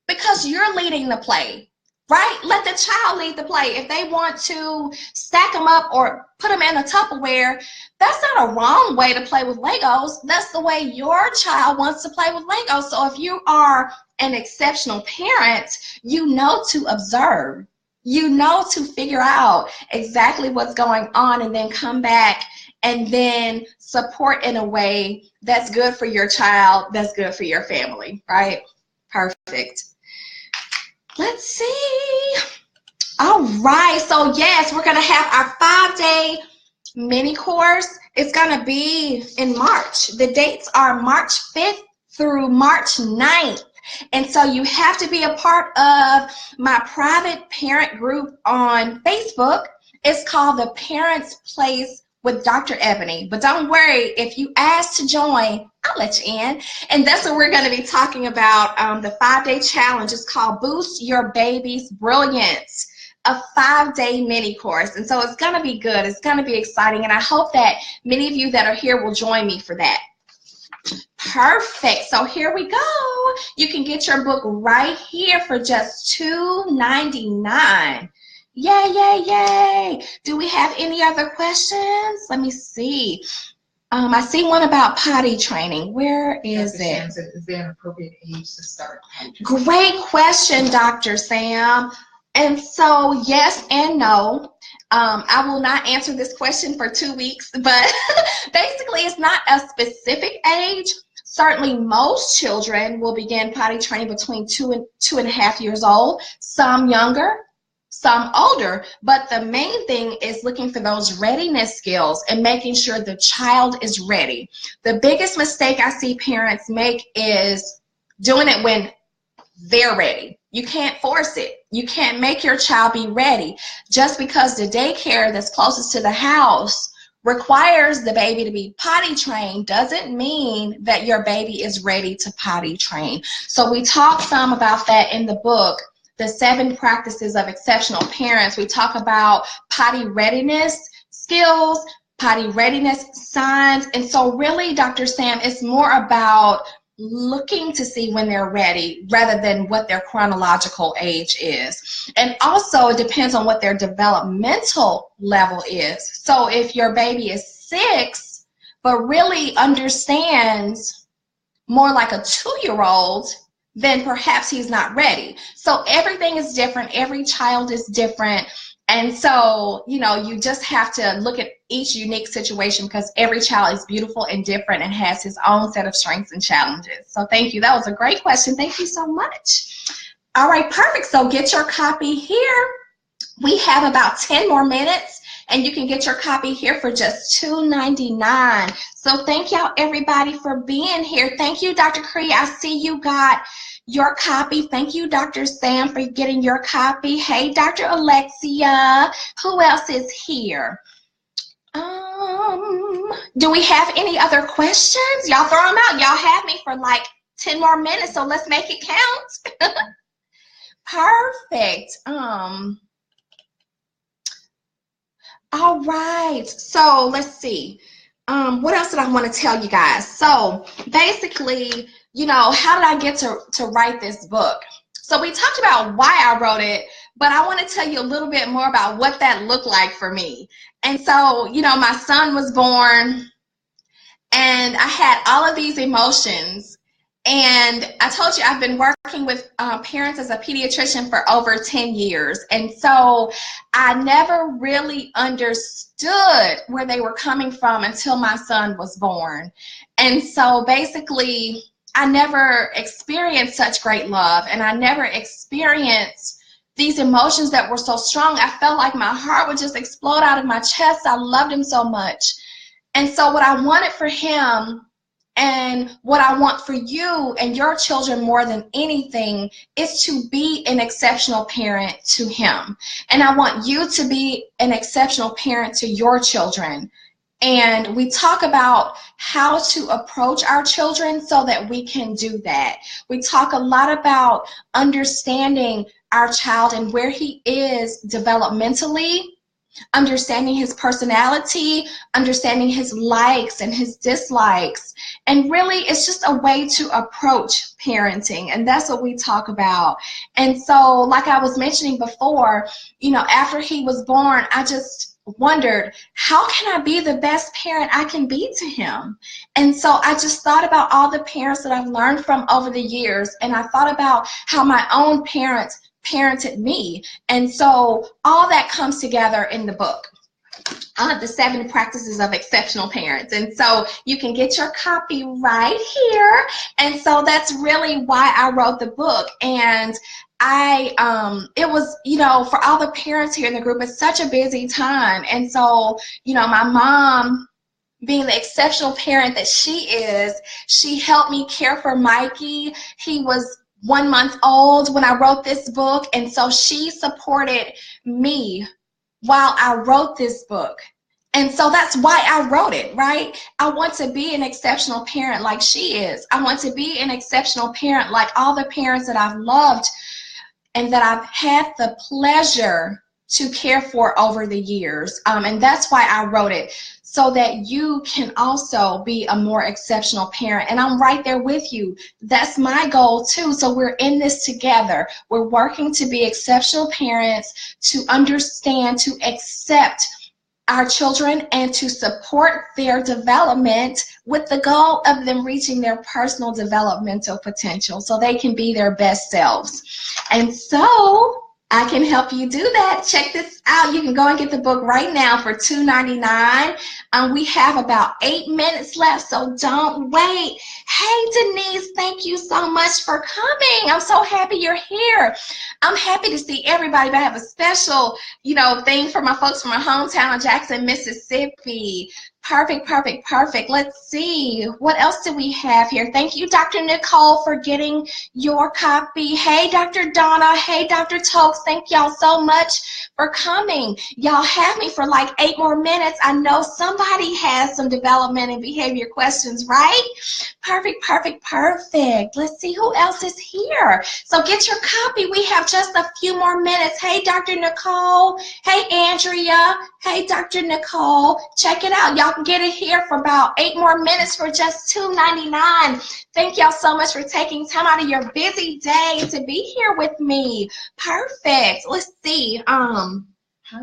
Because you're leading the play, right? Let the child lead the play. If they want to stack them up or put them in a Tupperware, that's not a wrong way to play with Legos. That's the way your child wants to play with Legos. So if you are an exceptional parent, you know to observe. You know to figure out exactly what's going on and then come back and then support in a way that's good for your child, that's good for your family, right? Perfect. Let's see. All right, so yes, we're gonna have our 5-day mini course. It's gonna be in March. The dates are March 5th through March 9th. And so you have to be a part of my private parent group on Facebook. It's called The Parents Place with Dr. Eboni. But don't worry, if you ask to join, I'll let you in. And that's what we're going to be talking about. The 5-day challenge is called Boost Your Baby's Brilliance, a 5-day mini course. And so it's going to be good. It's going to be exciting. And I hope that many of you that are here will join me for that. Perfect. So here we go. You can get your book right here for just $2.99. Yay, yay, yay. Do we have any other questions? Let me see. I see one about potty training. Where is it? Is there an appropriate age to start? Great question, Dr. Sam. And so yes and no. I will not answer this question for 2 weeks, but basically it's not a specific age. Certainly most children will begin potty training between 2 and 2.5 years old, some younger, some older, but the main thing is looking for those readiness skills and making sure the child is ready. The biggest mistake I see parents make is doing it when they're ready. You can't force it. You can't make your child be ready. Just because the daycare that's closest to the house requires the baby to be potty trained doesn't mean that your baby is ready to potty train. So we talk some about that in the book, The 7 Practices of Exceptional Parents. We talk about potty readiness skills, potty readiness signs. And so really, Dr. Sam, it's more about looking to see when they're ready rather than what their chronological age is. And also it depends on what their developmental level is. So if your baby is 6 but really understands more like a 2-year-old, then perhaps he's not ready. So everything is different. Every child is different. And so, you know, you just have to look at each unique situation because every child is beautiful and different and has his own set of strengths and challenges. So thank you. That was a great question. Thank you so much. All right, perfect. So get your copy here. We have about 10 more minutes and you can get your copy here for just $2.99. So thank y'all everybody for being here. Thank you, Dr. Cree. I see you got your copy. Thank you, Dr. Sam, for getting your copy. Hey, Dr. Alexia. Who else is here? Do we have any other questions? Y'all throw them out. Y'all have me for like 10 more minutes, so let's make it count. Perfect. All right. So let's see. What else did I want to tell you guys? So basically, you know, how did I get to write this book? So we talked about why I wrote it, but I want to tell you a little bit more about what that looked like for me. And so, you know, my son was born and I had all of these emotions. And I told you I've been working with parents as a pediatrician for over 10 years. And so I never really understood where they were coming from until my son was born. And so basically, I never experienced such great love, and I never experienced these emotions that were so strong. I felt like my heart would just explode out of my chest. I loved him so much. And so what I wanted for him And what I want for you and your children more than anything is to be an exceptional parent to him. And I want you to be an exceptional parent to your children. And we talk about how to approach our children so that we can do that. We talk a lot about understanding our child and where he is developmentally, understanding his personality, understanding his likes and his dislikes. And really, it's just a way to approach parenting, and that's what we talk about. And so, like I was mentioning before, you know, after he was born, I just wondered, how can I be the best parent I can be to him? And so I just thought about all the parents that I've learned from over the years, and I thought about how my own parents parented me. And so all that comes together in the book, the 7 Practices of Exceptional Parents. And so you can get your copy right here. And so that's really why I wrote the book. And it was, you know, for all the parents here in the group, it's such a busy time. And so, you know, my mom, being the exceptional parent that she is, she helped me care for Mikey. He was 1 month old when I wrote this book, and so she supported me while I wrote this book. And so that's why I wrote it, right? I want to be an exceptional parent like she is. I want to be an exceptional parent like all the parents that I've loved and that I've had the pleasure to care for over the years. And that's why I wrote it, so that you can also be a more exceptional parent. And I'm right there with you. That's my goal too. So we're in this together. We're working to be exceptional parents, to understand, to accept our children and to support their development with the goal of them reaching their personal developmental potential so they can be their best selves. And so I can help you do that. Check this out. You can go and get the book right now for $2.99. We have about 8 minutes left, so don't wait. Hey, Denise, thank you so much for coming. I'm so happy you're here. I'm happy to see everybody, but I have a special, you know, thing for my folks from my hometown of Jackson, Mississippi. Perfect, perfect, perfect. Let's see. What else do we have here? Thank you, Dr. Nicole, for getting your copy. Hey, Dr. Donna. Hey, Dr. Tokes. Thank y'all so much for coming. Y'all have me for like 8 more minutes. I know somebody has some development and behavior questions, right? Perfect, perfect, perfect. Let's see who else is here. So get your copy. We have just a few more minutes. Hey, Dr. Nicole. Hey, Andrea. Hey, Dr. Nicole. Check it out. Y'all can get it here for about 8 more minutes for just $2.99. Thank y'all so much for taking time out of your busy day to be here with me. Perfect. Let's see. How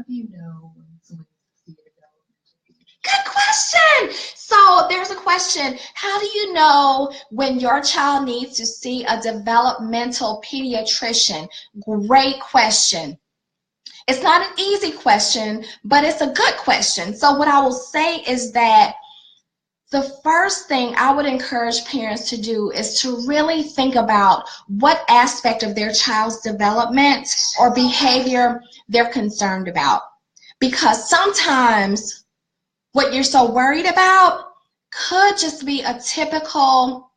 do you know when someone needs to see a developmental? Good question. So there's a question. How do you know when your child needs to see a developmental pediatrician? Great question. It's not an easy question, but it's a good question. So what I will say is that the first thing I would encourage parents to do is to really think about what aspect of their child's development or behavior they're concerned about. Because sometimes what you're so worried about could just be a typical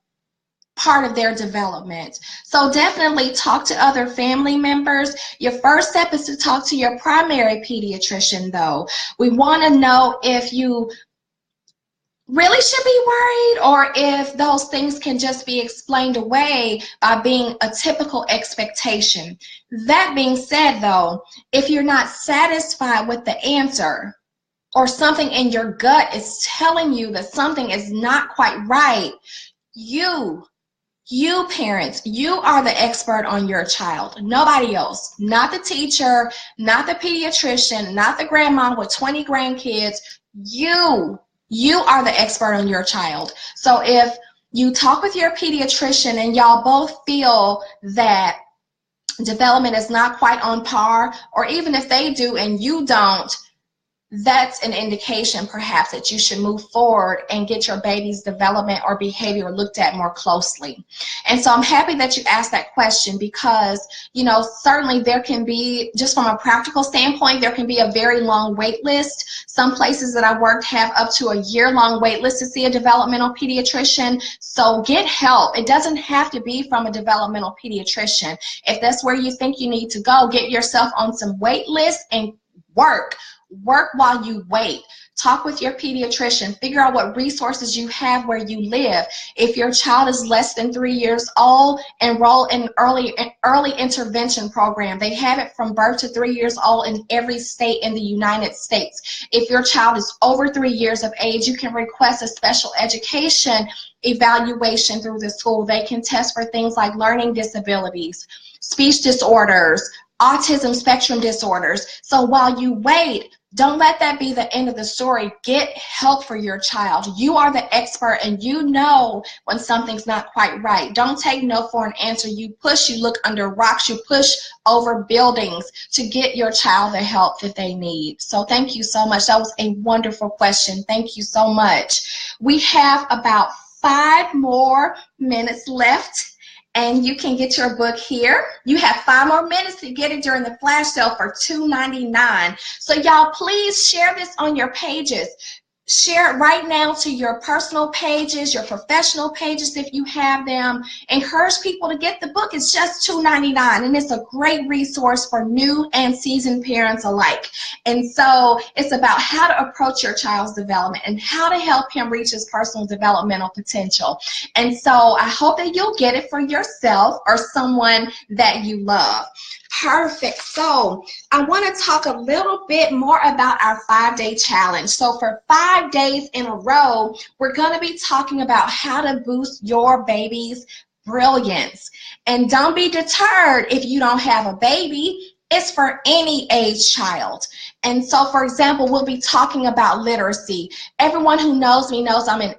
part of their development. So definitely talk to other family members. Your first step is to talk to your primary pediatrician, though. We want to know if you really should be worried or if those things can just be explained away by being a typical expectation. That being said, though, if you're not satisfied with the answer or something in your gut is telling you that something is not quite right, you parents, you are the expert on your child, nobody else. Not the teacher, not the pediatrician, not the grandma with 20 grandkids. You are the expert on your child. So if you talk with your pediatrician and y'all both feel that development is not quite on par, or even if they do and you don't, that's an indication perhaps that you should move forward and get your baby's development or behavior looked at more closely. And so I'm happy that you asked that question, because, you know, certainly there can be, just from a practical standpoint, there can be a very long wait list. Some places that I worked have up to a year-long wait list to see a developmental pediatrician. So get help. It doesn't have to be from a developmental pediatrician. If that's where you think you need to go, get yourself on some wait lists and work while you wait. Talk with your pediatrician. Figure out what resources you have where you live. If your child is less than 3 years old, enroll in early intervention program. They have it from birth to 3 years old in every state in the United States. If your child is over 3 years of age, you can request a special education evaluation through the school. They can test for things like learning disabilities, speech disorders, autism spectrum disorders. So while you wait, don't let that be the end of the story. Get help for your child. You are the expert, and you know when something's not quite right. Don't take no for an answer. You push, you look under rocks, you push over buildings to get your child the help that they need. So thank you so much. That was a wonderful question. Thank you so much. We have about 5 more minutes left, and you can get your book here. You have 5 more minutes to get it during the flash sale for $2.99. So y'all, please share this on your pages. Share it right now to your personal pages, your professional pages if you have them. Encourage people to get the book. It's just $2.99, and it's a great resource for new and seasoned parents alike. And so it's about how to approach your child's development and how to help him reach his personal developmental potential. And so I hope that you'll get it for yourself or someone that you love. Perfect. So I want to talk a little bit more about our 5-day challenge. So for 5 days in a row, we're going to be talking about how to boost your baby's brilliance. And don't be deterred if you don't have a baby. It's for any age child. And so, for example, we'll be talking about literacy. Everyone who knows me knows I'm an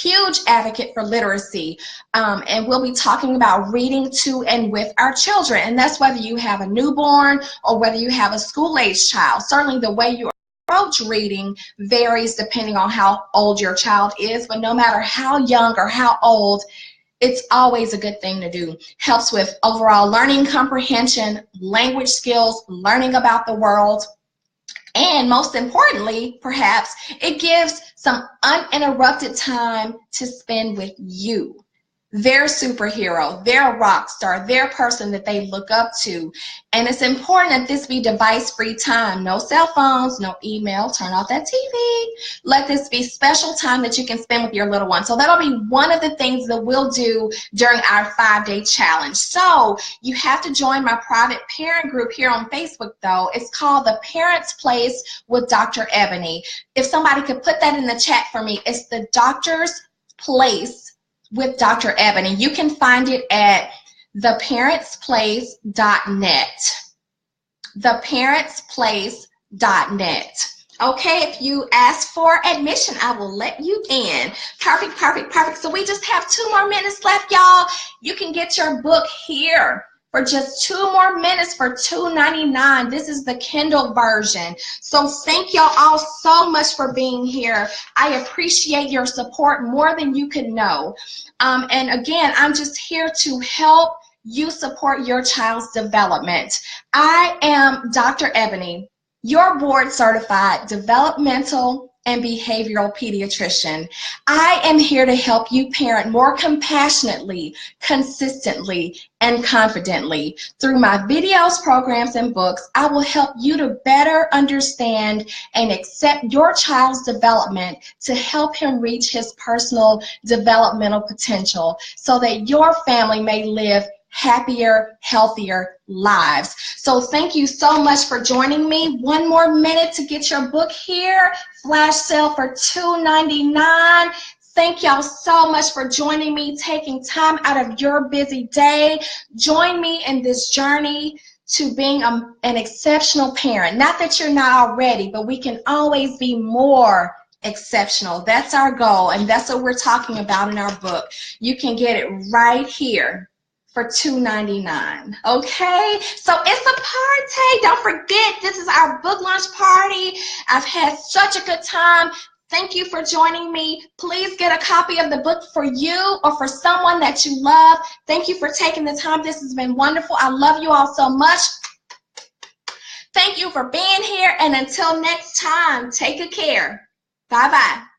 huge advocate for literacy, and we'll be talking about reading to and with our children, and that's whether you have a newborn or whether you have a school-age child. Certainly the way you approach reading varies depending on how old your child is, but no matter how young or how old, it's always a good thing to do. Helps with overall learning comprehension, language skills, learning about the world. And most importantly, perhaps, it gives some uninterrupted time to spend with you. Their superhero, their rock star, their person that they look up to. And it's important that this be device-free time. No cell phones, no email, turn off that TV. Let this be special time that you can spend with your little one. So that'll be one of the things that we'll do during our 5-day challenge. So you have to join my private parent group here on Facebook, though. It's called The Parents Place with Dr. Eboni. If somebody could put that in the chat for me, it's The Doctor's Place with Dr. Eboni. You can find it at theparentsplace.net. Theparentsplace.net. Okay, if you ask for admission, I will let you in. Perfect, perfect, perfect. So we just have 2 more minutes left, y'all. You can get your book here for just 2 more minutes for $2.99. This is the Kindle version. So thank y'all all so much for being here. I appreciate your support more than you could know. And again, I'm just here to help you support your child's development. I am Dr. Eboni, your board certified developmental and behavioral pediatrician. I am here to help you parent more compassionately, consistently, and confidently. Through my videos, programs, and books, I will help you to better understand and accept your child's development to help him reach his personal developmental potential so that your family may live happier, healthier lives. So thank you so much for joining me. 1 more minute to get your book here. Flash sale for $2.99. Thank y'all so much for joining me, taking time out of your busy day. Join me in this journey to being an exceptional parent. Not that you're not already, but we can always be more exceptional. That's our goal, and that's what we're talking about in our book. You can get it right here. for $2.99. Okay, so it's a party. Don't forget, this is our book launch party. I've had such a good time. Thank you for joining me. Please get a copy of the book for you or for someone that you love. Thank you for taking the time. This has been wonderful. I love you all so much. Thank you for being here, and until next time, take good care. Bye-bye.